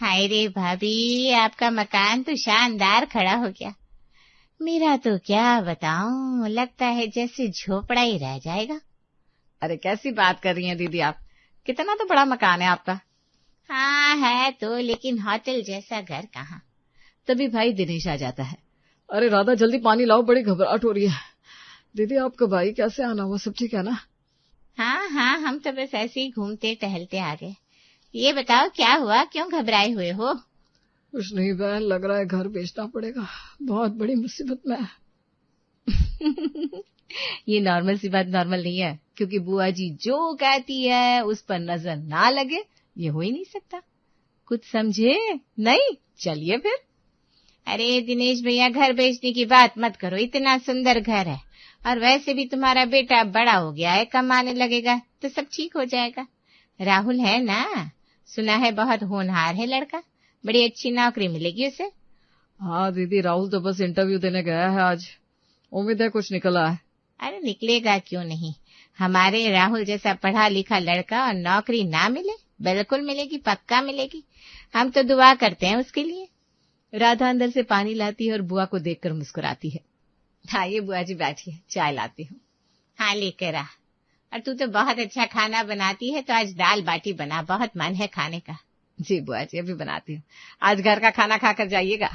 हाय रे भाभी, आपका मकान तो शानदार खड़ा हो गया। मेरा तो क्या बताऊं, लगता है जैसे झोपड़ा ही रह जाएगा। अरे कैसी बात कर रही हैं दीदी आप, कितना तो बड़ा मकान है आपका। हाँ है तो, लेकिन होटल जैसा घर कहाँ। तभी भाई दिनेश आ जाता है। अरे राधा जल्दी पानी लाओ, बड़ी घबराहट हो रही है। दीदी आपका भाई कैसे आना हुआ, सब ठीक है ना? हाँ हाँ, हम तो बस ऐसे ही घूमते टहलते आ गए। ये बताओ क्या हुआ, क्यों घबराए हुए हो? कुछ नहीं बहन, लग रहा है घर बेचना पड़ेगा, बहुत बड़ी मुसीबत में है। ये नॉर्मल सी बात नॉर्मल नहीं है, क्योंकि बुआ जी जो कहती है उस पर नजर ना लगे ये हो ही नहीं सकता। कुछ समझे नहीं? चलिए फिर। अरे दिनेश भैया, घर बेचने की बात मत करो, इतना सुंदर घर है और वैसे भी तुम्हारा बेटा बड़ा हो गया है, कमाने लगेगा तो सब ठीक हो जाएगा। राहुल है ना, सुना है बहुत होनहार है लड़का, बड़ी अच्छी नौकरी मिलेगी उसे। हाँ दीदी, राहुल तो बस इंटरव्यू देने गया है आज, उम्मीद है कुछ निकला है। अरे निकलेगा क्यों नहीं, हमारे राहुल जैसा पढ़ा लिखा लड़का और नौकरी ना मिले? बिल्कुल मिलेगी, पक्का मिलेगी, हम तो दुआ करते हैं उसके लिए। राधा अंदर से पानी लाती है और बुआ को देखकर मुस्कुराती है। हाँ ये बुआ जी बैठिए, चाय लाती हूँ। हाँ लेकर आ। और तू तो बहुत अच्छा खाना बनाती है, तो आज दाल बाटी बना, बहुत मन है खाने का। जी बुआ जी, अभी बनाती हूँ, आज घर का खाना खाकर जाइएगा।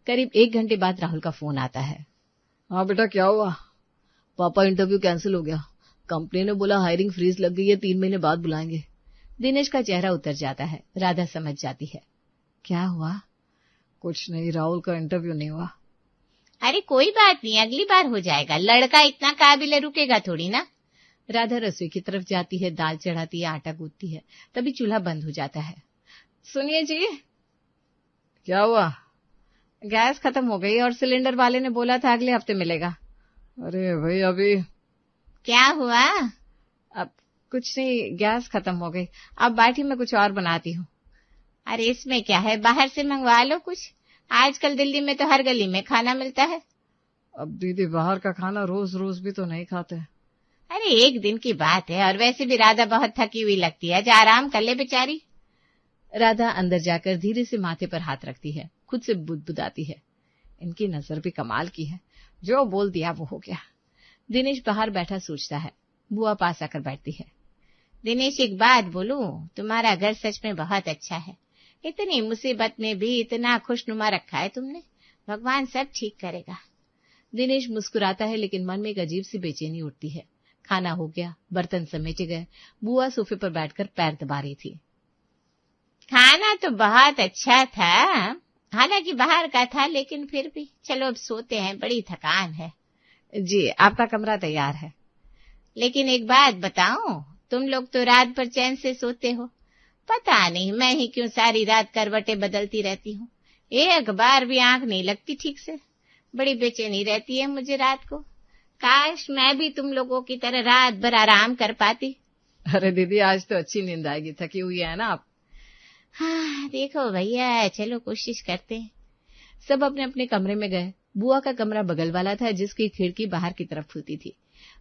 करीब 1 घंटे बाद राहुल का फोन आता है। हाँ बेटा क्या हुआ? पापा इंटरव्यू कैंसिल हो गया, कंपनी ने बोला हायरिंग फ्रीज लग गई है, 3 महीने बाद बुलाएंगे। दिनेश का चेहरा उतर जाता है। राधा समझ जाती है। क्या हुआ? कुछ नहीं, राहुल का इंटरव्यू नहीं हुआ। अरे कोई बात नहीं, अगली बार हो जाएगा, लड़का इतना काबिल है, रुकेगा थोड़ी ना। राधा रसोई की तरफ जाती है, दाल चढ़ाती है, आटा गूंथती है, तभी चूल्हा बंद हो जाता है। सुनिए जी। क्या हुआ? गैस खत्म हो गई और सिलेंडर वाले ने बोला था अगले हफ्ते मिलेगा। अरे भाई अभी क्या हुआ? अब कुछ नहीं, गैस खत्म हो गई, अब बाटी में कुछ और बनाती हूँ। अरे इसमें क्या है, बाहर से मंगवा लो कुछ, आजकल दिल्ली में तो हर गली में खाना मिलता है। अब दीदी बाहर का खाना रोज रोज भी तो नहीं खाते। अरे एक दिन की बात है, और वैसे भी राधा बहुत थकी हुई लगती है, जा आराम कर ले बेचारी। राधा अंदर जाकर धीरे से माथे पर हाथ रखती है, खुद से बुदबुदाती है। इनकी नजर भी कमाल की है, जो बोल दिया वो हो गया। दिनेश बाहर बैठा सोचता है। बुआ पास आकर बैठती है। दिनेश एक बात बोलूं, तुम्हारा घर सच में बहुत अच्छा है, इतनी मुसीबत में भी इतना खुशनुमा रखा है तुमने, भगवान सब ठीक करेगा। दिनेश मुस्कुराता है, लेकिन मन में एक अजीब सी बेचैनी उठती है। खाना हो गया, बर्तन समेटे गए, बुआ सोफे पर बैठकर पैर दबा रही थी। खाना तो बहुत अच्छा था, हालांकि बाहर का था, लेकिन फिर भी चलो अब सोते हैं, बड़ी थकान है। जी आपका कमरा तैयार है। लेकिन एक बात बताऊं, तुम लोग तो रात भर चैन से सोते हो, पता नहीं मैं ही क्यों सारी रात करवटें बदलती रहती हूँ, एक बार भी आंख नहीं लगती ठीक से, बड़ी बेचैनी रहती है मुझे रात को। काश मैं भी तुम लोगों की तरह रात भर आराम कर पाती। अरे दीदी आज तो अच्छी नींद आएगी, थकी हुई है ना आप। हाँ देखो भैया, चलो कोशिश करते हैं। सब अपने अपने कमरे में गए। बुआ का कमरा बगल वाला था, जिसकी खिड़की बाहर की तरफ खुलती थी।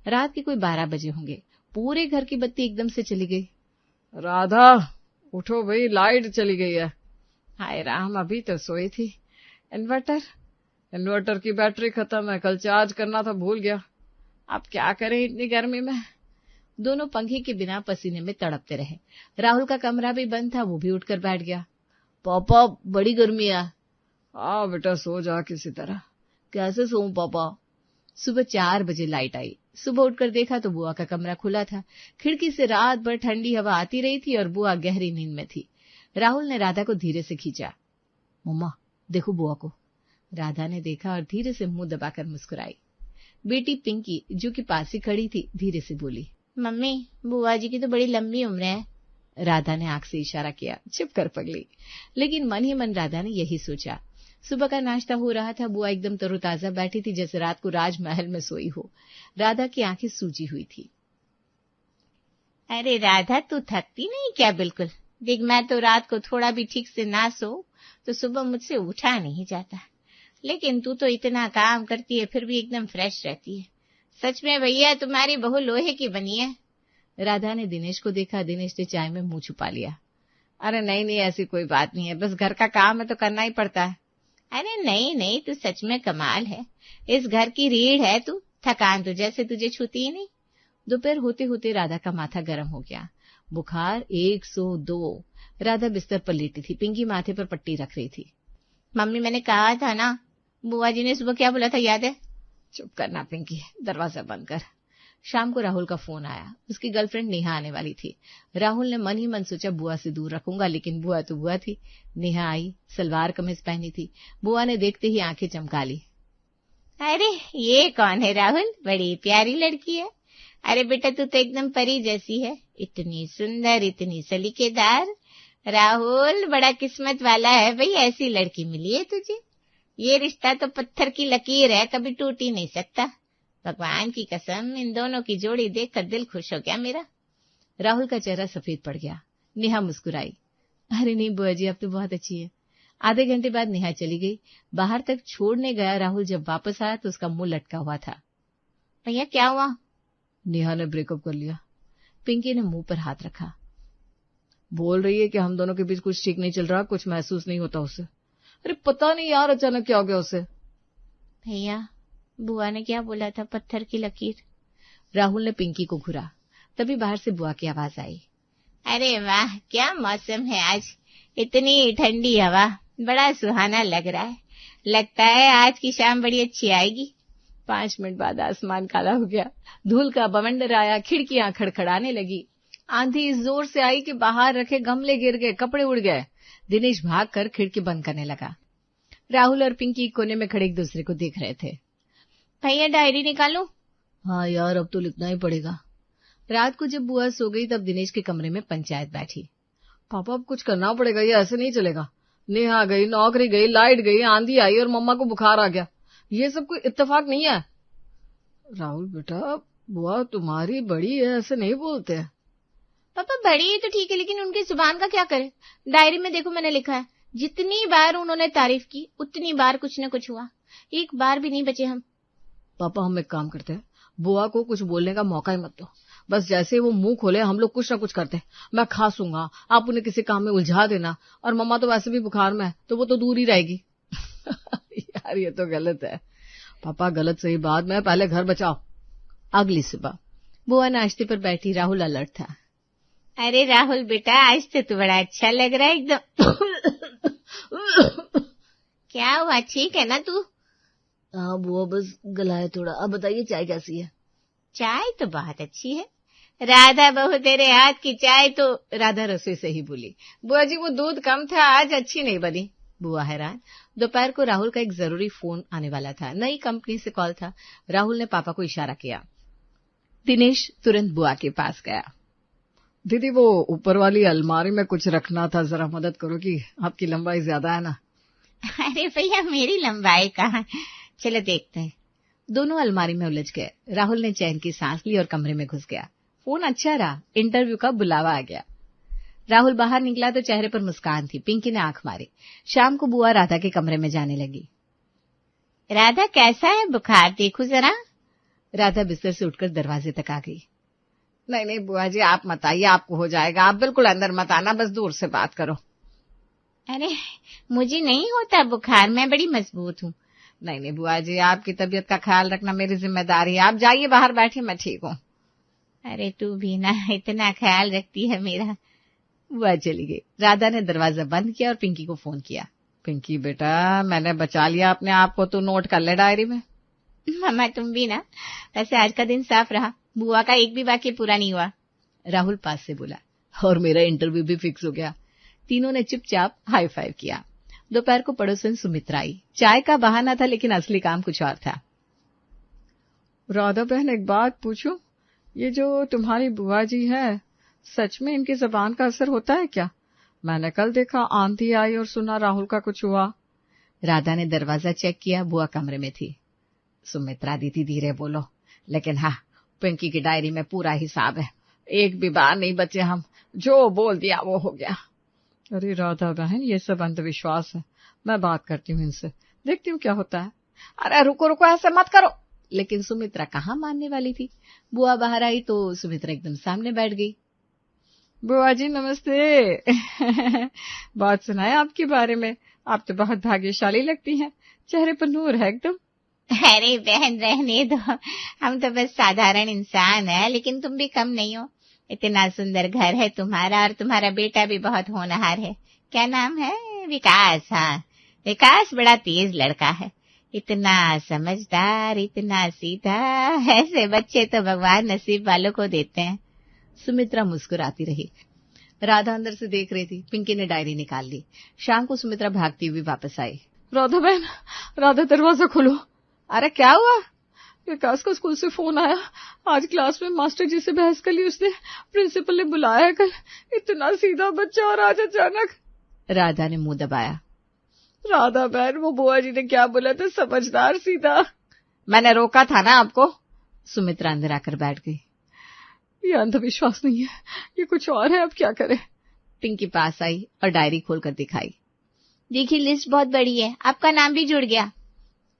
रात के कोई 12 बजे होंगे। पूरे घर की बत्ती एकदम से चली गई। राधा उठो भाई, लाइट चली गई है। हाय राम, अभी तो सोई थी। इन्वर्टर की बैटरी खत्म है, कल चार्ज करना था, भूल गया। अब क्या करें इतनी गर्मी में। दोनों पंखे के बिना पसीने में तड़पते रहे। राहुल का कमरा भी बंद था, वो भी उठकर बैठ गया। पापा बड़ी गर्मी है। हाँ बेटा सो जा किसी तरह। कैसे सोऊं पापा? सुबह 4 बजे लाइट आई। सुबह उठकर देखा तो बुआ का कमरा खुला था। खिड़की से रात भर ठंडी हवा आती रही थी और बुआ गहरी नींद में थी। राहुल ने राधा को धीरे से खींचा। मम्मा देखो बुआ को। राधा ने देखा और धीरे से मुंह दबाकर मुस्कुराई। बेटी पिंकी जो कि पास ही खड़ी थी, धीरे से बोली, मम्मी बुआ जी की तो बड़ी लंबी उम्र है। राधा ने आंख से इशारा किया, चुप कर पगली। लेकिन मन ही मन राधा ने यही सोचा। सुबह का नाश्ता हो रहा था। बुआ एकदम तरोताजा बैठी थी, जैसे रात को राजमहल में सोई हो। राधा की आंखें सूजी हुई थी। अरे राधा, तू थकती नहीं क्या बिल्कुल? देख मैं तो रात को थोड़ा भी ठीक से ना सो तो सुबह मुझसे उठा नहीं जाता, लेकिन तू तो इतना काम करती है फिर भी एकदम फ्रेश रहती है। सच में भैया तुम्हारी बहू लोहे की बनी है। राधा ने दिनेश को देखा। दिनेश ने चाय में मुंह छुपा लिया। अरे नहीं नहीं, ऐसी कोई बात नहीं है, बस घर का काम है तो करना ही पड़ता है। अरे नहीं नहीं, तू सच में कमाल है, इस घर की रीढ़ है तू, थकान तो जैसे तुझे छूती ही नहीं। दोपहर होते होते राधा का माथा गर्म हो गया, बुखार 102। राधा बिस्तर पर लेटी थी, पिंकी माथे पर पट्टी रख रही थी। मम्मी मैंने कहा था ना, बुआ जी ने सुबह क्या बोला था याद है? चुप करना पिंकी, दरवाजा बंद कर। शाम को राहुल का फोन आया, उसकी गर्लफ्रेंड नेहा आने वाली थी। राहुल ने मन ही मन सोचा बुआ से दूर रखूंगा, लेकिन बुआ तो बुआ थी। नेहा आई, सलवार कमीज पहनी थी। बुआ ने देखते ही आंखें चमका ली। अरे ये कौन है राहुल, बड़ी प्यारी लड़की है। अरे बेटा तू तो एकदम परी जैसी है, इतनी सुंदर, इतनी सलीकेदार। राहुल बड़ा किस्मत वाला है भाई, ऐसी लड़की मिली है तुझे। ये रिश्ता तो पत्थर की लकीर है, कभी टूट ही नहीं सकता। भगवान की कसम, इन दोनों की जोड़ी देखकर दिल खुश हो गया मेरा। राहुल का चेहरा सफेद पड़ गया। नेहा मुस्कुराई। अरे नहीं बुआ जी, अब तो बहुत अच्छी है। आधे घंटे बाद नेहा चली गई। बाहर तक छोड़ने गया राहुल जब वापस आया तो उसका मुंह लटका हुआ था। भैया क्या हुआ? नेहा ने ब्रेकअप कर लिया। पिंकी ने मुंह पर हाथ रखा। बोल रही है कि हम दोनों के बीच कुछ ठीक नहीं चल रहा, कुछ महसूस नहीं होता उसे। अरे पता नहीं यार, अचानक क्या हो गया उसे। भैया बुआ ने क्या बोला था, पत्थर की लकीर? राहुल ने पिंकी को घुरा। तभी बाहर से बुआ की आवाज आई। अरे वाह, क्या मौसम है आज, इतनी ठंडी हवा, बड़ा सुहाना लग रहा है। लगता है आज की शाम बड़ी अच्छी आएगी। 5 मिनट बाद आसमान काला हो गया, धूल का बवंडर आया, खिड़कियां खड़खड़ाने लगी। आंधी इस जोर से आई कि बाहर रखे गमले गिर गए, कपड़े उड़ गए। दिनेश भागकर खिड़की बंद करने लगा। राहुल और पिंकी कोने में खड़े एक दूसरे को देख रहे थे। भैया डायरी निकालूं? हाँ यार, अब तो लिखना ही पड़ेगा। रात को जब बुआ सो गई तब दिनेश के कमरे में पंचायत बैठी। पापा अब कुछ करना पड़ेगा, ये ऐसे नहीं चलेगा। नेहा गई, नौकरी गई, लाइट गई, आंधी आई और मम्मा को बुखार आ गया। ये सब कोई इत्तेफाक नहीं है। राहुल बेटा, बुआ तुम्हारी बड़ी है, ऐसे नहीं बोलते हैं। पापा बड़ी है तो ठीक है, लेकिन उनकी जुबान का क्या करे? डायरी में देखो मैंने लिखा है, जितनी बार उन्होंने तारीफ की उतनी बार कुछ न कुछ हुआ, एक बार भी नहीं बचे हम। पापा हम एक काम करते हैं, बुआ को कुछ बोलने का मौका ही मत दो। बस जैसे वो मुंह खोले हम लोग कुछ ना कुछ करते। मैं खासूंगा, आप उन्हें किसी काम में उलझा देना, और मम्मा तो वैसे भी बुखार में है तो वो तो दूर ही रहेगी। यार ये तो गलत है। पापा गलत सही बाद में, पहले घर बचाओ। अगली सुबह बुआ नाश्ते पर बैठी, राहुल अलर्ट था। अरे राहुल बेटा, आज तो तू बड़ा अच्छा लग रहा है एकदम। क्या हुआ, ठीक है ना तू? हाँ बुआ, बस गला है थोड़ा। अब बताइए चाय कैसी है? चाय तो बहुत अच्छी है राधा बहू, तेरे हाथ की चाय तो। राधा रसोई से ही बोली। बुआ जी वो दूध कम था, आज अच्छी नहीं बनी। बुआ हैरान। दोपहर को राहुल का एक जरूरी फोन आने वाला था, नई कंपनी से कॉल था। राहुल ने पापा को इशारा किया। दिनेश तुरंत बुआ के पास गया। दीदी वो ऊपर वाली अलमारी में कुछ रखना था, जरा मदद करो कि आपकी लंबाई ज्यादा है ना। अरे भैया मेरी लंबाई कहाँ, चलो देखते हैं। दोनों अलमारी में उलझ गए। राहुल ने चैन की सांस ली और कमरे में घुस गया। फोन अच्छा रहा, इंटरव्यू का बुलावा आ गया। राहुल बाहर निकला तो चेहरे पर मुस्कान थी। पिंकी ने आंख मारी। शाम को बुआ राधा के कमरे में जाने लगी। राधा कैसा है बुखार, देखो जरा। राधा बिस्तर से उठकर दरवाजे तक आ गई। नहीं नहीं बुआ जी आप मत आइए, आपको हो जाएगा, आप बिल्कुल अंदर मत आना, बस दूर से बात करो। अरे मुझे नहीं होता बुखार, मैं बड़ी मजबूत हूँ। नहीं नहीं बुआ जी, आपकी तबीयत का ख्याल रखना मेरी जिम्मेदारी है, आप जाइए बाहर बैठिए, मैं ठीक हूँ। अरे तू भी ना इतना ख्याल रखती है मेरा। बुआ चली गई। राधा ने दरवाजा बंद किया और पिंकी को फोन किया। पिंकी बेटा मैंने बचा लिया अपने आप को, तू नोट कर ले डायरी में। मम्मा तुम भी ना। वैसे आज का दिन साफ रहा, बुआ का एक भी वाक्य पूरा नहीं हुआ। राहुल पास से बोला। और मेरा इंटरव्यू भी फिक्स हो गया। तीनों ने चुपचाप हाई फाइव किया। दोपहर को पड़ोसन सुमित्रा आई। चाय का बहाना था लेकिन असली काम कुछ और था। राधा बहन एक बात पूछूं, ये जो तुम्हारी बुआ जी है, सच में इनकी जबान का असर होता है क्या? मैंने कल देखा आंधी आई और सुना राहुल का कुछ हुआ। राधा ने दरवाजा चेक किया, बुआ कमरे में थी। सुमित्रा दीदी धीरे बोलो, लेकिन हाँ पिंकी की डायरी में पूरा हिसाब है, एक भी बार नहीं बचे हम, जो बोल दिया वो हो गया। अरे राधा बहन ये सब अंधविश्वास है, मैं बात करती हूँ इनसे, देखती हूँ क्या होता है। अरे रुको रुको ऐसे मत करो। लेकिन सुमित्रा कहाँ मानने वाली थी। बुआ बाहर आई तो सुमित्रा एकदम सामने बैठ गई। बुआ जी नमस्ते। बहुत सुना है आपके बारे में, आप तो बहुत भाग्यशाली लगती हैं, चेहरे पर नूर है एकदम। अरे बहन रहने दो, हम तो बस साधारण इंसान है, लेकिन तुम भी कम नहीं हो। इतना सुंदर घर है तुम्हारा, और तुम्हारा बेटा भी बहुत होनहार है। क्या नाम है? विकास। हाँ, विकास बड़ा तेज लड़का है, इतना समझदार, इतना सीधा। ऐसे बच्चे तो भगवान नसीब वालों को देते हैं। सुमित्रा मुस्कुराती रही। राधा अंदर से देख रही थी। पिंकी ने डायरी निकाल ली। शाम को सुमित्रा भागती हुई वापस आई। राधा बहन, राधा दरवाजा खोलो। अरे क्या हुआ? विकास का स्कूल से फोन आया, आज क्लास में मास्टर जी से बहस कर ली उसने, प्रिंसिपल ने बुलाया है कल। इतना सीधा बच्चा और आज अचानक। राधा ने मुंह दबाया। राधा बहन, वो बुआ जी ने क्या बोला था, समझदार सीधा। मैंने रोका था ना आपको। सुमित्रा अंदर आकर बैठ गई। ये अंधविश्वास नहीं है, ये कुछ और है, अब क्या करें। पिंकी पास आई और डायरी खोलकर दिखाई। देखिए, लिस्ट बहुत बड़ी है, आपका नाम भी जुड़ गया।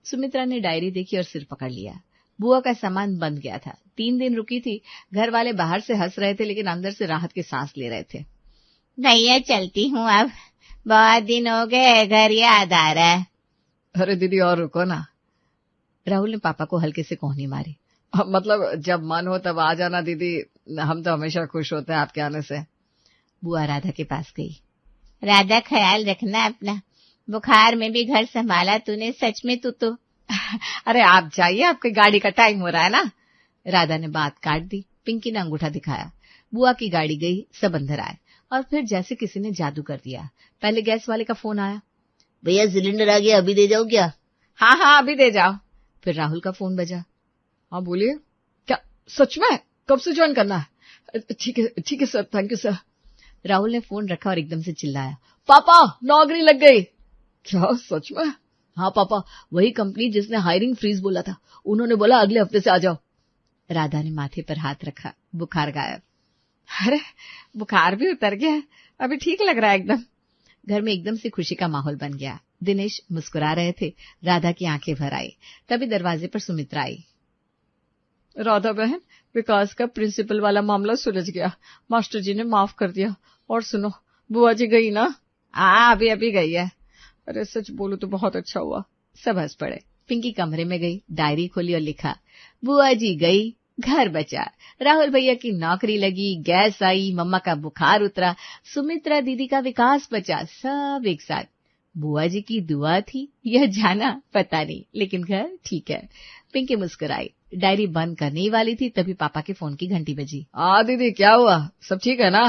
सुमित्रा ने डायरी देखी और सिर पकड़ लिया। बुआ का सामान बंद गया था। 3 दिन रुकी थी। घर वाले बाहर से हंस रहे थे, लेकिन अंदर से राहत की सांस ले रहे थे। भैया चलती हूँ अब, बहुत दिन हो गए, घर याद आ रहा है। अरे दीदी और रुको ना। राहुल ने पापा को हल्के से कोहनी मारी। मतलब जब मन हो तब आ जाना दीदी, हम तो हमेशा खुश होते हैं आपके आने से। बुआ राधा के पास गई। राधा, ख्याल रखना अपना, बुखार में भी घर संभाला तूने, सच में तू तो। अरे आप जाइए, आपकी गाड़ी का टाइम हो रहा है ना। राधा ने बात काट दी। पिंकी ने अंगूठा दिखाया। बुआ की गाड़ी गई, सब अंदर आए, और फिर जैसे किसी ने जादू कर दिया। पहले गैस वाले का फोन आया। भैया सिलेंडर आ गया, अभी दे जाओ क्या? हाँ हाँ अभी दे जाओ। फिर राहुल का फोन बजा। हाँ बोलिए। क्या सच में? कब से ज्वाइन करना है? ठीक है sir, thank you sir. Rahul ने फोन रखा और एकदम से चिल्लाया, पापा नौकरी लग गई। क्या सच में? हाँ पापा, वही कंपनी जिसने हायरिंग फ्रीज बोला था, उन्होंने बोला अगले हफ्ते से आ जाओ। राधा ने माथे पर हाथ रखा। बुखार गायब। अरे बुखार भी उतर गया, अभी ठीक लग रहा है एकदम। घर में एकदम से खुशी का माहौल बन गया। दिनेश मुस्कुरा रहे थे। राधा की आंखें भर आई। तभी दरवाजे पर सुमित्रा आई। राधा बहन, विकास का प्रिंसिपल वाला मामला सुलझ गया, मास्टर जी ने माफ कर दिया। और सुनो, बुआ जी गई ना? हाँ अभी गई है। अरे सच बोलो तो बहुत अच्छा हुआ। सब हंस पड़े। पिंकी कमरे में गई, डायरी खोली और लिखा, बुआ जी गई, घर बचा, राहुल भैया की नौकरी लगी, गैस आई, मम्मा का बुखार उतरा, सुमित्रा दीदी का विकास बचा, सब एक साथ। बुआ जी की दुआ थी, यह जाना पता नहीं, लेकिन घर ठीक है। पिंकी मुस्कुराई। डायरी बंद करने ही वाली थी, तभी पापा के फोन की घंटी बजी। दीदी क्या हुआ, सब ठीक है ना?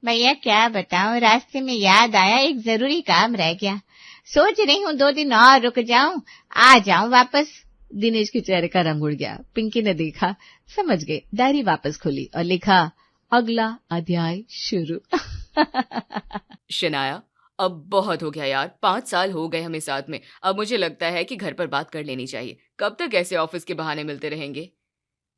भैया क्या बताऊं, रास्ते में याद आया, एक जरूरी काम रह गया। सोच रही हूँ 2 दिन और रुक जाऊं, आ जाऊं वापस। दिनेश के चेहरे का रंग उड़ गया। पिंकी ने देखा, समझ गए। डायरी वापस खोली और लिखा, अगला अध्याय शुरू। शनाया, अब बहुत हो गया यार, 5 साल हो गए हमें साथ में। अब मुझे लगता है कि घर पर बात कर लेनी चाहिए। कब तक ऐसे ऑफिस के बहाने मिलते रहेंगे?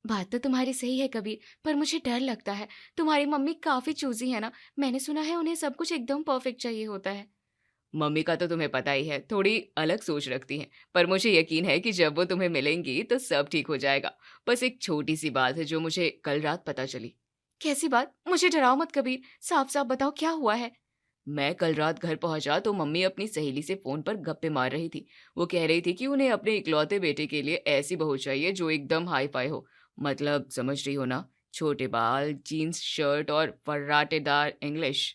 बात तो तुम्हारी सही है कबीर, पर मुझे डर लगता है। तुम्हारी मम्मी काफी चूजी है ना, मैंने सुना है उन्हें सब कुछ एकदम परफेक्ट चाहिए होता है। मम्मी का तो तुम्हें पता ही है, थोड़ी अलग सोच रखती हैं, पर मुझे यकीन है कि जब वो तुम्हें मिलेंगी तो सब ठीक हो जाएगा। बस एक छोटी सी बात है जो मुझे कल रात पता चली। कैसी बात? मुझे डराओ मत कबीर, साफ साफ बताओ क्या हुआ है। मैं कल रात घर पहुंचा तो मम्मी अपनी सहेली से फोन पर गप्पे मार रही थी। वो कह रही थी कि उन्हें अपने इकलौते बेटे के लिए ऐसी बहू चाहिए जो एकदम हाई फाई हो। मतलब समझ रही हो ना, छोटे बाल, जीन्स शर्ट और फर्राटेदार इंग्लिश।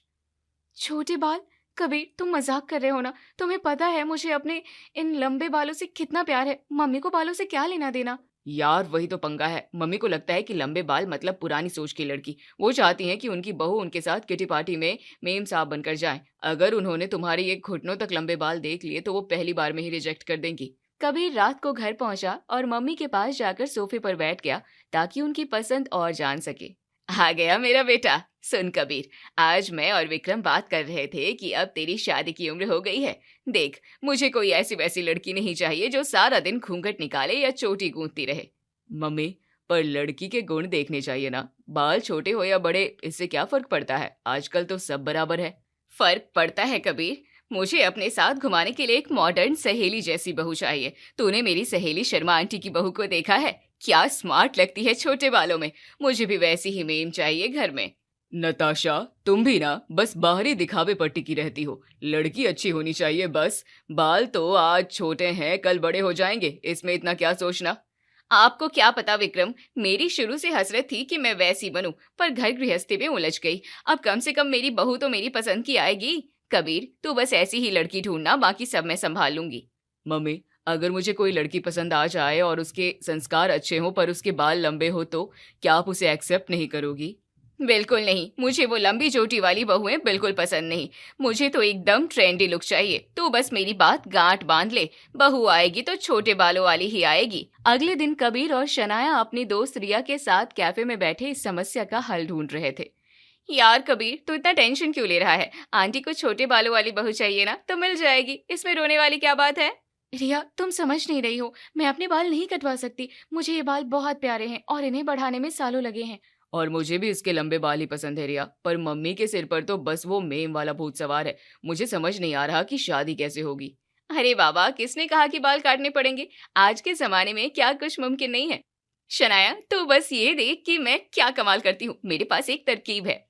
छोटे बाल? कबीर तुम मजाक कर रहे हो ना? तुम्हें पता है मुझे अपने इन लंबे बालों से कितना प्यार है। मम्मी को बालों से क्या लेना देना? यार वही तो पंगा है, मम्मी को लगता है कि लंबे बाल मतलब पुरानी सोच की लड़की। वो चाहती हैं कि उनकी बहू उनके साथ किटी पार्टी में मेम साहब बनकर जाए। अगर उन्होंने तुम्हारी एक घुटनों तक लंबे बाल देख लिए तो वो पहली बार में ही रिजेक्ट कर देंगी। कबीर रात को घर पहुंचा और मम्मी के पास जाकर सोफे पर बैठ गया ताकि उनकी पसंद और जान सके। आ गया मेरा बेटा। सुन कबीर, आज मैं और विक्रम बात कर रहे थे कि अब तेरी शादी की उम्र हो गई है। देख, मुझे कोई ऐसी वैसी लड़की नहीं चाहिए जो सारा दिन घूंघट निकाले या चोटी गूंथती रहे। मम्मी, पर लड़की के गुण देखने चाहिए ना। बाल छोटे हो या बड़े, इससे क्या फर्क पड़ता है? आजकल तो सब बराबर है। फर्क पड़ता है कबीर। मुझे अपने साथ घुमाने के लिए एक मॉडर्न सहेली जैसी बहू चाहिए। तूने मेरी सहेली शर्मा आंटी की बहू को देखा है? क्या स्मार्ट लगती है छोटे बालों में। मुझे भी वैसी ही मेम चाहिए घर में। नताशा, तुम भी ना बस बाहरी दिखावे पर टिकी रहती हो। लड़की अच्छी होनी चाहिए बस। बाल तो आज छोटे हैं, कल बड़े हो जाएंगे, इसमें इतना क्या सोचना। आपको क्या पता विक्रम, मेरी शुरू से हसरत थी कि मैं वैसी बनूं, पर घर गृहस्थी में उलझ गई। अब कम से कम मेरी बहू तो मेरी पसंद की आएगी। कबीर, तू बस ऐसी ही लड़की ढूंढना, बाकी सब मैं संभाल लूंगी। मम्मी, अगर मुझे कोई लड़की पसंद आ जाए और उसके संस्कार अच्छे हों पर उसके बाल लंबे हो, तो क्या आप उसे एक्सेप्ट नहीं करोगी? बिल्कुल नहीं, मुझे वो लंबी चोटी वाली बहुएं बिल्कुल पसंद नहीं। मुझे तो एकदम ट्रेंडी लुक चाहिए। तू बस मेरी बात गांठ बांध ले, बहू आएगी तो छोटे बालों वाली ही आएगी। अगले दिन कबीर और शनाया अपनी दोस्त रिया के साथ कैफे में बैठे इस समस्या का हल ढूंढ रहे थे। यार कबीर, तू इतना टेंशन क्यों ले रहा है? आंटी को छोटे बालों वाली बहू चाहिए ना, तो मिल जाएगी, इसमें रोने वाली क्या बात है? रिया, तुम समझ नहीं रही हो, मैं अपने बाल नहीं कटवा सकती। मुझे ये बाल बहुत प्यारे हैं और इन्हें बढ़ाने में सालों लगे हैं। और मुझे भी इसके लंबे बाल ही पसंद है रिया, पर मम्मी के सिर पर तो बस वो मेम वाला भूत सवार है। मुझे समझ नहीं आ रहा कि शादी कैसे होगी। अरे बाबा, किसने कहा कि बाल काटने पड़ेंगे? आज के जमाने में क्या कुछ मुमकिन नहीं है। शनाया, तू बस ये देख कि मैं क्या कमाल करती हूँ। मेरे पास एक तरकीब है।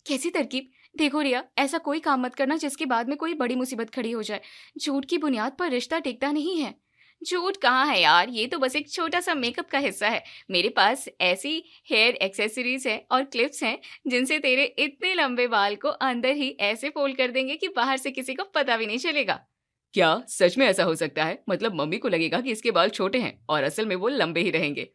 कैसी तरकीब? देखो रिया, ऐसा कोई काम मत करना जिसके बाद में कोई बड़ी मुसीबत खड़ी हो जाए। झूठ की बुनियाद पर रिश्ता टिकता नहीं है। झूठ कहाँ है यार, ये तो बस एक छोटा सा मेकअप का हिस्सा है। मेरे पास ऐसी हेयर एक्सेसरीज है और क्लिप्स हैं जिनसे तेरे इतने लंबे बाल को अंदर ही ऐसे फोल्ड कर देंगे कि बाहर से किसी को पता भी नहीं चलेगा। क्या सच में ऐसा हो सकता है? मतलब मम्मी को लगेगा कि इसके बाल छोटे हैं और असल में वो लंबे ही रहेंगे।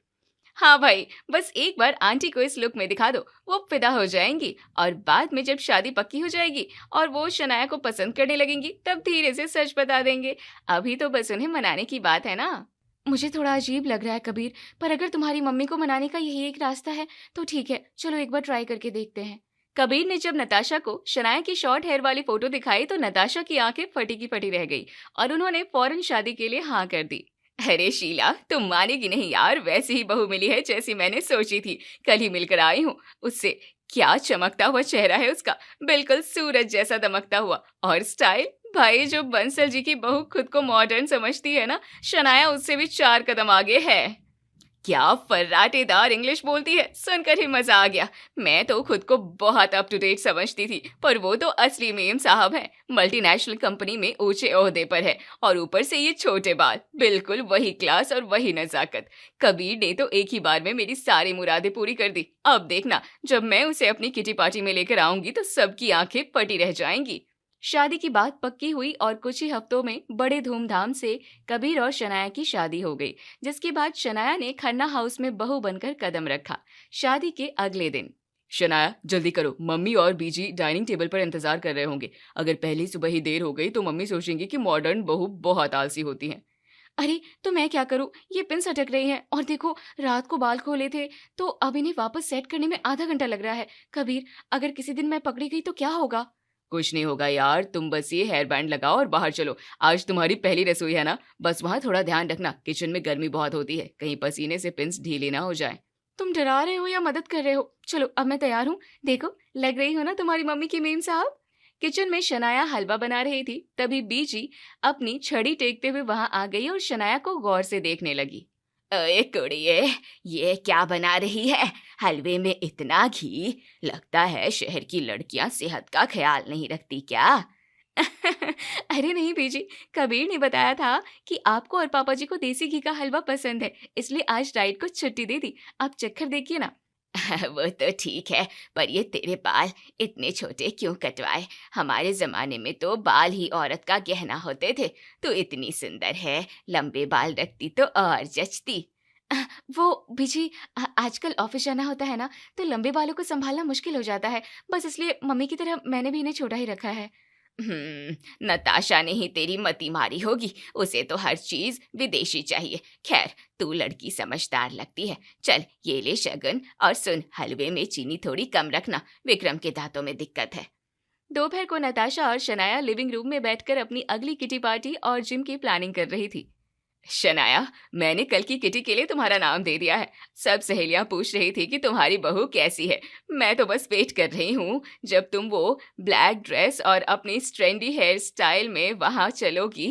हाँ भाई, बस एक बार आंटी को इस लुक में दिखा दो, वो फिदा हो जाएंगी। और बाद में जब शादी पक्की हो जाएगी और वो शनाया को पसंद करने लगेंगी, तब धीरे से सच बता देंगे। अभी तो बस उन्हें मनाने की बात है ना। मुझे थोड़ा अजीब लग रहा है कबीर, पर अगर तुम्हारी मम्मी को मनाने का यही एक रास्ता है तो ठीक है, चलो एक बार ट्राई करके देखते हैं। कबीर ने जब नताशा को शनाया की शॉर्ट हेयर वाली फोटो दिखाई तो नताशा की आंखें फटी की फटी रह गई और उन्होंने फौरन शादी के लिए हाँ कर दी। अरे शीला, तुम मानेगी नहीं यार, वैसी ही बहू मिली है जैसी मैंने सोची थी। कल ही मिलकर आई हूँ उससे। क्या चमकता हुआ चेहरा है उसका, बिल्कुल सूरज जैसा दमकता हुआ। और स्टाइल, भाई जो बंसल जी की बहू खुद को मॉडर्न समझती है ना, शनाया उससे भी 4 कदम आगे है। क्या फर्राटेदार इंग्लिश बोलती है, सुनकर ही मजा आ गया। मैं तो खुद को बहुत अप टू डेट समझती थी, पर वो तो असली मेम साहब है। मल्टीनेशनल कंपनी में ऊंचे ओहदे पर है और ऊपर से ये छोटे बाल, बिल्कुल वही क्लास और वही नजाकत। कबीर ने तो एक ही बार में मेरी सारी मुरादें पूरी कर दी। अब देखना, जब मैं उसे अपनी किटी पार्टी में लेकर आऊंगी तो सबकी आंखें पटी रह जाएंगी। शादी की बात पक्की हुई और कुछ ही हफ्तों में बड़े धूमधाम से कबीर और शनाया की शादी हो गई, जिसके बाद शनाया ने खन्ना हाउस में बहू बनकर कदम रखा। शादी के अगले दिन, शनाया जल्दी करो, मम्मी और बीजी डाइनिंग टेबल पर इंतजार कर रहे होंगे। अगर पहली सुबह ही देर हो गई तो मम्मी सोचेंगी कि मॉडर्न बहू बहुत आलसी होती हैं। अरे तो मैं क्या करूं, ये पिन अटक रही हैं और देखो रात को बाल खोले थे तो अब इन्हें वापस सेट करने में आधा घंटा लग रहा है। कबीर, अगर किसी दिन मैं पकड़ी गई तो क्या होगा? कुछ नहीं होगा यार, तुम बस ये हेयर बैंड लगाओ और बाहर चलो। आज तुम्हारी पहली रसोई है ना, बस वहाँ थोड़ा ध्यान रखना, किचन में गर्मी बहुत होती है, कहीं पसीने से पिंस ढीली ना हो जाए। तुम डरा रहे हो या मदद कर रहे हो? चलो अब मैं तैयार हूँ, देखो लग रही हो ना तुम्हारी मम्मी की मेम साहब। किचन में शनाया हलवा बना रही थी, तभी बीजी अपनी छड़ी टेकते हुए वहां आ गई और शनाया को गौर से देखने लगी। अरे कुड़िए, ये क्या बना रही है? हलवे में इतना घी, लगता है शहर की लड़कियां सेहत का ख्याल नहीं रखती क्या? अरे नहीं बीजी, कबीर ने बताया था कि आपको और पापा जी को देसी घी का हलवा पसंद है, इसलिए आज डाइट को छुट्टी दे दी। आप चक्कर देखिए ना। वो तो ठीक है, पर ये तेरे बाल इतने छोटे क्यों कटवाए? हमारे जमाने में तो बाल ही औरत का गहना होते थे। तू इतनी सुंदर है, लंबे बाल रखती तो और जचती। वो बीजी, आजकल ऑफिस जाना होता है ना, तो लंबे बालों को संभालना मुश्किल हो जाता है, बस इसलिए मम्मी की तरह मैंने भी इन्हें छोटा ही रखा है। नताशा ने ही तेरी मती मारी होगी, उसे तो हर चीज विदेशी चाहिए। खैर, तू लड़की समझदार लगती है। चल ये ले शगन, और सुन, हलवे में चीनी थोड़ी कम रखना, विक्रम के दांतों में दिक्कत है। दोपहर को नताशा और शनाया लिविंग रूम में बैठकर अपनी अगली किटी पार्टी और जिम की प्लानिंग कर रही थी। शनाया, मैंने कल की किटी के लिए तुम्हारा नाम दे दिया है। सब सहेलियां पूछ रही थी कि तुम्हारी बहू कैसी है। मैं तो बस वेट कर रही हूँ जब तुम वो ब्लैक ड्रेस और अपनी ट्रेंडी हेयर स्टाइल में वहाँ चलोगी।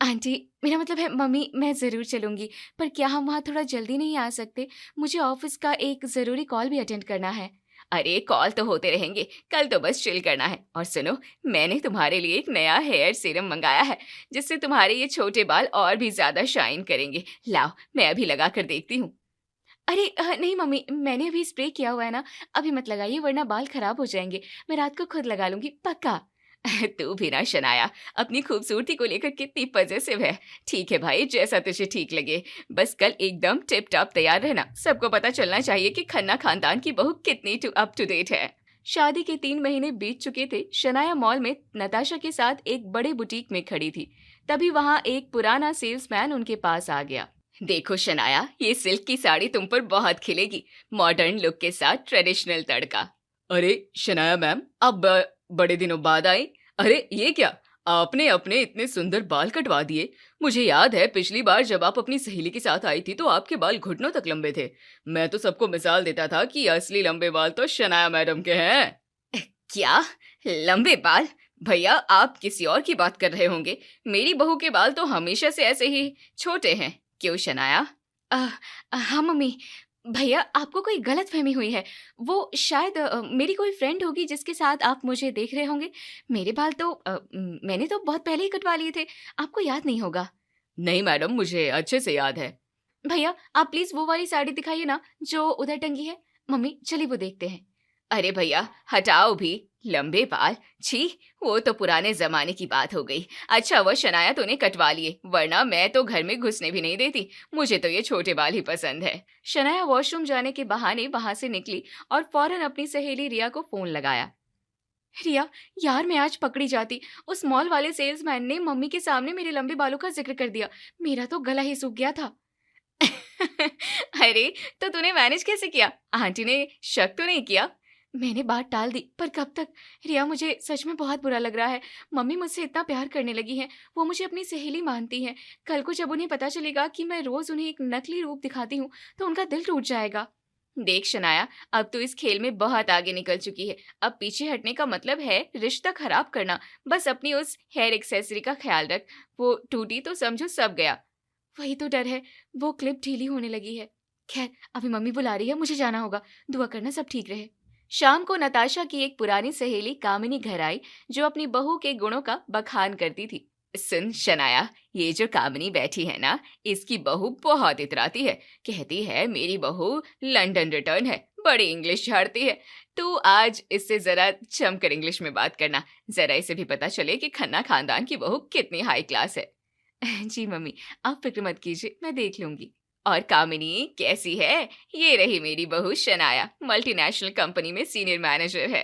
आंटी, मेरा मतलब है मम्मी, मैं ज़रूर चलूँगी, पर क्या हम वहाँ थोड़ा जल्दी नहीं आ सकते? मुझे ऑफिस का एक ज़रूरी कॉल भी अटेंड करना है। अरे कॉल तो होते रहेंगे, कल तो बस चिल करना है। और सुनो, मैंने तुम्हारे लिए एक नया हेयर सीरम मंगाया है जिससे तुम्हारे ये छोटे बाल और भी ज्यादा शाइन करेंगे। लाओ, मैं अभी लगा कर देखती हूँ। अरे नहीं मम्मी, मैंने अभी स्प्रे किया हुआ है ना, अभी मत लगाइए वरना बाल खराब हो जाएंगे। मैं रात को खुद लगा लूंगी, पक्का। तू भी ना शनाया, अपनी खूबसूरती को लेकर कितनी पजेसिव है। ठीक है भाई, जैसा तुझे ठीक लगे, बस कल एकदम टिप टॉप तैयार रहना। सबको पता चलना चाहिए कि खन्ना खानदान की बहू कितनी अप टू डेट है। शादी के 3 महीने बीत चुके थे। शनाया मॉल में नताशा के साथ एक बड़े बुटीक में खड़ी थी। तभी वहां एक पुराना सेल्समैन उनके पास आ गया। देखो शनाया, ये सिल्क की साड़ी तुम पर बहुत खिलेगी, मॉडर्न लुक के साथ ट्रेडिशनल तड़का। अरे शनाया मैम, आप बड़े दिनों बाद आई। अरे ये क्या, आपने अपने इतने सुंदर बाल कटवा दिए। मुझे याद है पिछली बार जब आप अपनी सहेली के साथ आई थी तो आपके बाल घुटनों तक लंबे थे। मैं तो सबको मिसाल देता था कि असली लंबे बाल तो शनाया मैडम के हैं। क्या लंबे बाल? भैया आप किसी और की बात कर रहे होंगे। मेरी बहू के बाल तो हमेशा से ऐसे ही छोटे हैं। क्यों शनाया? हाँ मम्मी, भैया आपको कोई गलत फहमी हुई है। वो शायद मेरी कोई फ्रेंड होगी जिसके साथ आप मुझे देख रहे होंगे। मेरे बाल तो मैंने तो बहुत पहले ही कटवा लिए थे, आपको याद नहीं होगा। नहीं मैडम, मुझे अच्छे से याद है। भैया आप प्लीज वो वाली साड़ी दिखाइए ना जो उधर टंगी है। मम्मी चलिए वो देखते हैं। अरे भैया हटाओ भी, लंबे बाल, छी, वो तो पुराने जमाने की बात हो गई। अच्छा वो शनाया तूने कटवा लिए, वरना मैं तो घर में घुसने भी नहीं देती। मुझे तो ये छोटे बाल ही पसंद है। शनाया वॉशरूम जाने के बहाने वहां से निकली और फौरन अपनी सहेली रिया को फोन लगाया। रिया यार, मैं आज पकड़ी जाती। उस मॉल वाले सेल्समैन ने मम्मी के सामने मेरे लंबे बालों का जिक्र कर दिया। मेरा तो गला ही सूख गया था। अरे तो तूने मैनेज कैसे किया? आंटी ने शक तो नहीं किया? मैंने बात टाल दी, पर कब तक। रिया मुझे सच में बहुत बुरा लग रहा है। मम्मी मुझसे इतना प्यार करने लगी हैं, वो मुझे अपनी सहेली मानती हैं। कल को जब उन्हें पता चलेगा कि मैं रोज उन्हें एक नकली रूप दिखाती हूँ तो उनका दिल टूट जाएगा। देख शनाया, अब तो इस खेल में बहुत आगे निकल चुकी है। अब पीछे हटने का मतलब है रिश्ता खराब करना। बस अपनी उस हेयर एक्सेसरी का ख्याल रख, वो टूटी तो समझो सब गया। वही तो डर है, वो क्लिप ढीली होने लगी है। खैर अभी मम्मी बुला रही है, मुझे जाना होगा। दुआ करना सब ठीक रहे। शाम को नताशा की एक पुरानी सहेली कामिनी घर आई, जो अपनी बहू के गुणों का बखान करती थी। सुन शनाया, ये जो कामिनी बैठी है ना, इसकी बहू बहुत इतराती है। कहती है मेरी बहू लंदन रिटर्न है, बड़ी इंग्लिश झाड़ती है। तू आज इससे जरा जमकर इंग्लिश में बात करना, जरा इसे भी पता चले कि खन्ना खानदान की बहू कितनी हाई क्लास है। जी मम्मी, आप फिक्र मत कीजिए, मैं देख लूंगी। और कामिनी कैसी है? ये रही मेरी बहू शनाया, मल्टीनेशनल कंपनी में सीनियर मैनेजर है।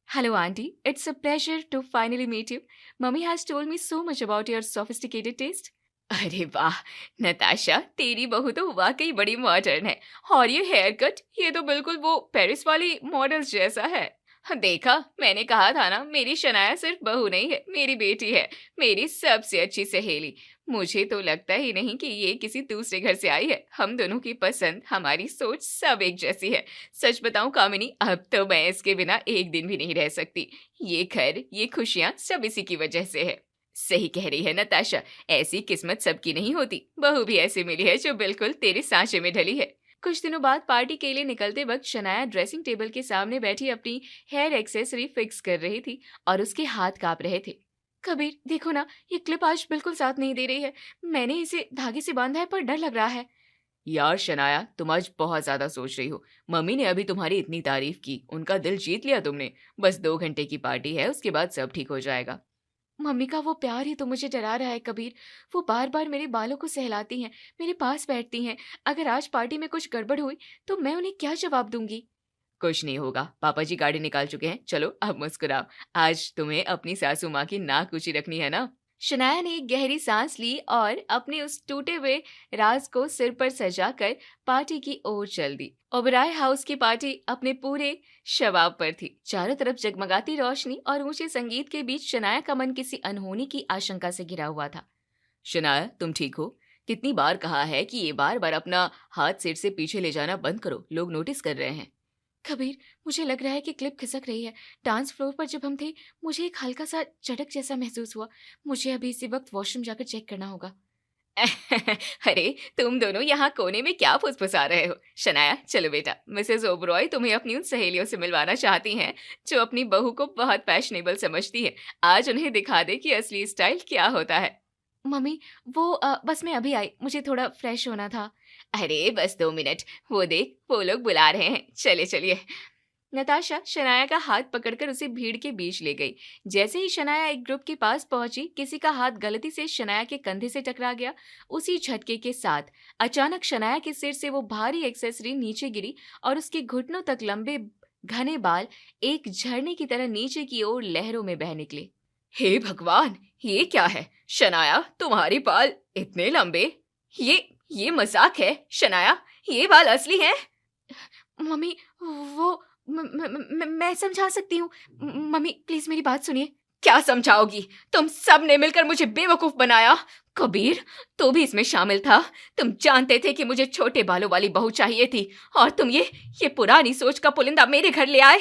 Hello aunty, it's a pleasure to finally meet you. Mummy has told me so much about your sophisticated taste. अरे वाह नताशा, तेरी बहू तो वाकई बड़ी मॉडर्न है। और ये हेयर कट, ये तो बिल्कुल वो पेरिस वाली मॉडल्स जैसा है। देखा, मैंने कहा था ना, मेरी शनाया सिर्फ बहू नहीं है, मेरी बेटी है, मेरी सबसे अच्छी सहेली। मुझे तो लगता ही नहीं कि ये किसी दूसरे घर से आई है। हम दोनों की पसंद, हमारी सोच सब एक जैसी है। सच बताऊं कामिनी, अब तो मैं इसके बिना एक दिन भी नहीं रह सकती। ये घर, ये खुशियां सब इसी की वजह से है। सही कह रही है नताशा, ऐसी किस्मत सबकी नहीं होती। बहू भी ऐसी मिली है जो बिल्कुल तेरे सांचे में ढली है। कुछ दिनों बाद पार्टी के लिए निकलते वक्त शनाया ड्रेसिंग टेबल के सामने बैठी अपनी हेयर एक्सेसरी फिक्स कर रही थी और उसके हाथ कांप रहे थे। कबीर देखो ना, ये क्लिप आज बिल्कुल साथ नहीं दे रही है। मैंने इसे धागे से बांधा है पर डर लग रहा है। यार शनाया, तुम आज बहुत ज्यादा सोच रही हो। मम्मी ने अभी तुम्हारी इतनी तारीफ की, उनका दिल जीत लिया तुमने। बस 2 घंटे की पार्टी है, उसके बाद सब ठीक हो जाएगा। मम्मी का वो प्यार ही तो मुझे डरा रहा है कबीर। वो बार बार मेरे बालों को सहलाती हैं, मेरे पास बैठती हैं। अगर आज पार्टी में कुछ गड़बड़ हुई तो मैं उन्हें क्या जवाब दूंगी? कुछ नहीं होगा, पापा जी गाड़ी निकाल चुके हैं। चलो अब मुस्कुराओ, आज तुम्हें अपनी सासू माँ की नाक ऊंची रखनी है ना। शनाया ने एक गहरी सांस ली और अपने उस टूटे हुए राज को सिर पर सजाकर पार्टी की ओर चल दी। ओबराय हाउस की पार्टी अपने पूरे शबाब पर थी। चारों तरफ जगमगाती रोशनी और ऊंचे संगीत के बीच शनाया का मन किसी अनहोनी की आशंका से घिरा हुआ था। शनाया, तुम ठीक हो? कितनी बार कहा है कि ये बार बार अपना हाथ सिर से पीछे ले जाना बंद करो, लोग नोटिस कर रहे हैं। कबीर, मुझे लग रहा है कि क्लिप खिसक रही है। डांस फ्लोर पर जब हम थे, मुझे एक हल्का सा झटक जैसा महसूस हुआ। मुझे अभी इसी वक्त वॉशरूम जाकर चेक करना होगा। अरे तुम दोनों यहाँ कोने में क्या फुसफुसा रहे हो? शनाया चलो बेटा, मिसेस ओबरॉय तुम्हें अपनी उन सहेलियों से मिलवाना चाहती हैं जो अपनी बहू को बहुत फैशनेबल समझती है। आज उन्हें दिखा दे कि असली स्टाइल क्या होता है। मम्मी वो बस मैं अभी आई, मुझे थोड़ा फ्रेश होना था। अरे बस 2 मिनट, वो देख वो लोग बुला रहे हैं, चले चलिए। नताशा शनाया का हाथ पकड़कर उसे भीड़ के बीच ले गई। जैसे ही शनाया एक ग्रुप के पास पहुंची, किसी का हाथ गलती से शनाया के कंधे से टकरा गया। उसी झटके के साथ अचानक शनाया के सिर से वो भारी एक्सेसरी नीचे गिरी और उसके घुटनों तक लंबे घने बाल एक झरने की तरह नीचे की ओर लहरों में बह निकले। हे भगवान, ये क्या है? शनाया तुम्हारे बाल इतने लंबे, ये मजाक है। शनाया ये बाल असली हैं? मम्मी वो मैं समझा सकती हूँ। मम्मी प्लीज मेरी बात सुनिए। क्या समझाओगी? तुम सब ने मिलकर मुझे बेवकूफ बनाया। कबीर तू भी इसमें शामिल था। तुम जानते थे कि मुझे छोटे बालों वाली बहू चाहिए थी और तुम ये पुरानी सोच का पुलिंदा मेरे घर ले आए।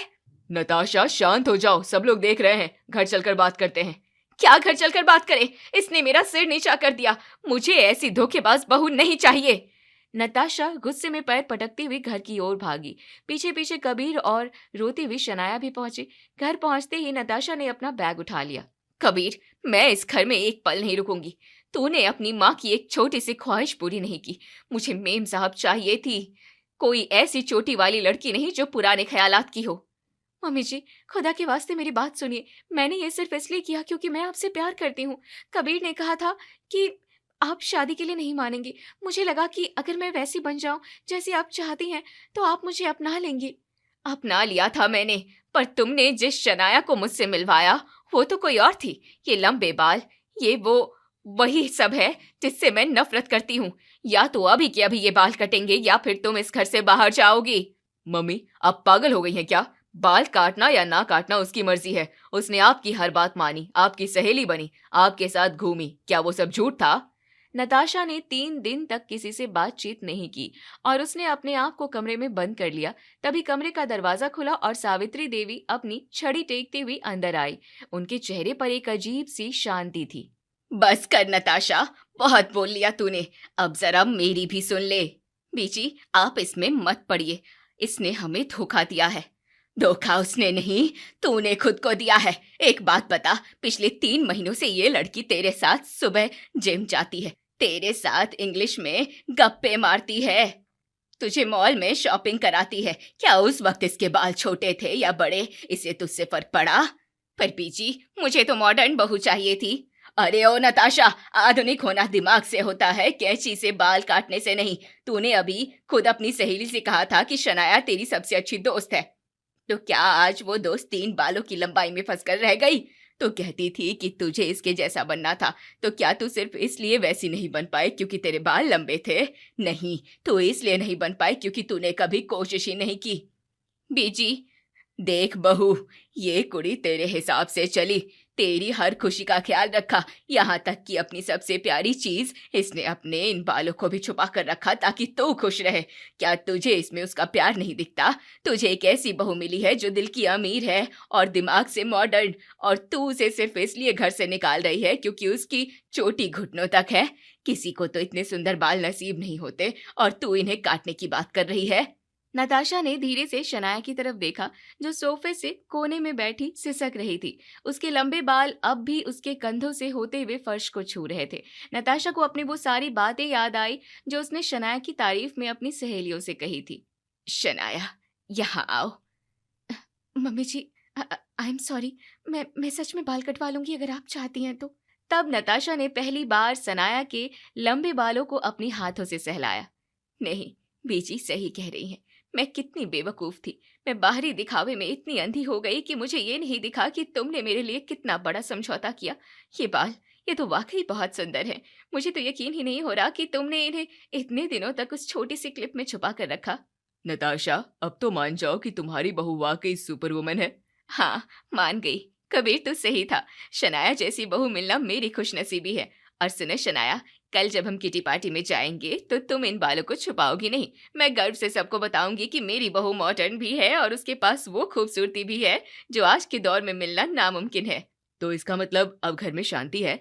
नताशा शांत हो जाओ, सब लोग देख रहे हैं, घर चलकर बात करते हैं। क्या घर चलकर बात करें? इसने मेरा सिर नीचा कर दिया। मुझे ऐसी धोखेबाज बहू नहीं चाहिए। नताशा गुस्से में पैर पटकती हुई घर की ओर भागी। पीछे पीछे कबीर और रोती हुई शनाया भी पहुंची। घर पहुंचते ही नताशा ने अपना बैग उठा लिया। कबीर मैं इस घर में एक पल नहीं रुकूंगी। तूने अपनी माँ की एक छोटी सी ख्वाहिश पूरी नहीं की। मुझे मेम साहब चाहिए थी, कोई ऐसी चोटी वाली लड़की नहीं जो पुराने ख्यालात की हो। मम्मी जी खुदा के वास्ते मेरी बात सुनिए। मैंने ये सिर्फ इसलिए किया क्योंकि मैं आपसे प्यार करती हूँ। कबीर ने कहा था कि आप शादी के लिए नहीं मानेंगे। मुझे लगा कि अगर मैं वैसी बन जाऊं जैसी आप चाहती हैं तो आप मुझे अपना लेंगी। अपना लिया था मैंने, पर तुमने जिस शनाया को मुझसे मिलवाया वो तो कोई और थी। ये लंबे बाल, ये वो वही सब है जिससे मैं नफरत करती हूँ। या तो अभी के अभी ये बाल कटेंगे या फिर तुम इस घर से बाहर जाओगी। मम्मी आप पागल हो गई हैं क्या? बाल काटना या ना काटना उसकी मर्जी है। उसने आपकी हर बात मानी, आपकी सहेली बनी, आपके साथ घूमी। क्या वो सब झूठ था? नताशा ने 3 दिन तक किसी से बातचीत नहीं की और उसने अपने आप को कमरे में बंद कर लिया। तभी कमरे का दरवाजा खुला और सावित्री देवी अपनी छड़ी टेकती हुई अंदर आई। उनके चेहरे पर एक अजीब सी शांति थी। बस कर नताशा, बहुत बोल लिया तूने, अब जरा मेरी भी सुन ले। बीजी आप इसमें मत पड़िए, इसने हमें धोखा दिया है। धोखा उसने नहीं, तूने खुद को दिया है। एक बात बता, पिछले 3 महीनों से ये लड़की तेरे साथ सुबह जिम जाती है, तेरे साथ इंग्लिश में गप्पे मारती है, तुझे मॉल में शॉपिंग कराती है। क्या उस वक्त इसके बाल छोटे थे या बड़े, इसे तुझसे फर्क पड़ा? पर बीजी मुझे तो मॉडर्न बहू चाहिए थी। अरे ओ नताशा, आधुनिक होना दिमाग से होता है, कैंची से बाल काटने से नहीं। तूने अभी खुद अपनी सहेली से कहा था कि शनाया तेरी सबसे अच्छी दोस्त है, तो क्या आज वो दोस्त 3 बालों की लंबाई में फंसकर रह गई? तो कहती थी कि तुझे इसके जैसा बनना था, तो क्या तू सिर्फ इसलिए वैसी नहीं बन पाई क्योंकि तेरे बाल लंबे थे? नहीं, तू इसलिए नहीं बन पाई क्योंकि तूने कभी कोशिश ही नहीं की। बीजी देख बहू, ये कुड़ी तेरे हिसाब से चली, तेरी हर खुशी का ख्याल रखा, यहाँ तक कि अपनी सबसे प्यारी चीज इसने अपने इन बालों को भी छुपा कर रखा ताकि तू खुश रहे। क्या तुझे इसमें उसका प्यार नहीं दिखता? तुझे एक ऐसी बहू मिली है जो दिल की अमीर है और दिमाग से मॉडर्न, और तू उसे सिर्फ इसलिए घर से निकाल रही है क्योंकि उसकी चोटी घुटनों तक है। किसी को तो इतने सुंदर बाल नसीब नहीं होते और तू इन्हें काटने की बात कर रही है। नताशा ने धीरे से शनाया की तरफ देखा जो सोफे से कोने में बैठी सिसक रही थी। उसके लंबे बाल अब भी उसके कंधों से होते हुए फर्श को छू रहे थे। नताशा को अपनी वो सारी बातें याद आई जो उसने शनाया की तारीफ में अपनी सहेलियों से कही थी। शनाया यहाँ आओ। Mummy ji I am sorry, मैं सच में बाल कटवा लूंगी अगर आप चाहती हैं तो। तब नताशा ने पहली बार शनाया के लंबे बालों को अपनी हाथों से सहलाया। नहीं, बीजी सही कह रही हैं, मैं कितनी बेवकूफ थी। मैं बाहरी दिखावे में इतनी अंधी हो गई कि मुझे ये नहीं दिखा कि तुमने मेरे लिए कितना बड़ा समझौता किया। ये बाल, ये तो वाकई बहुत सुंदर है। मुझे तो यकीन ही नहीं हो रहा कि तुमने इन्हें इतने दिनों तक उस छोटी सी क्लिप में छुपा कर रखा। नताशा अब तो मान जाओ कि तुम्हारी बहू वाकई सुपर वुमन है। हाँ मान गई, कबीर तो सही था। शनाया जैसी बहू मिलना मेरी खुशनसीबी है। और सुनो शनाया, कल जब हम किटी पार्टी में जाएंगे तो तुम इन बालों को छुपाओगी नहीं। मैं गर्व से सबको बताऊंगी कि मेरी बहू मॉडर्न भी है और उसके पास वो खूबसूरती भी है जो आज के दौर में मिलना नामुमकिन है। तो इसका मतलब अब घर में शांति है?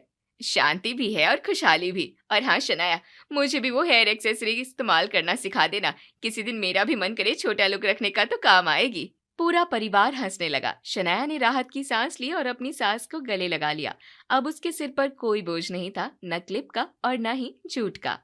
शांति भी है और खुशहाली भी। और हाँ शनाया, मुझे भी वो हेयर एक्सेसरी इस्तेमाल करना सिखा देना। किसी दिन मेरा भी मन करे छोटा लुक रखने का तो काम आएगी। पूरा परिवार हंसने लगा। शनाया ने राहत की सांस ली और अपनी सास को गले लगा लिया। अब उसके सिर पर कोई बोझ नहीं था, न क्लिप का और न ही जूट का।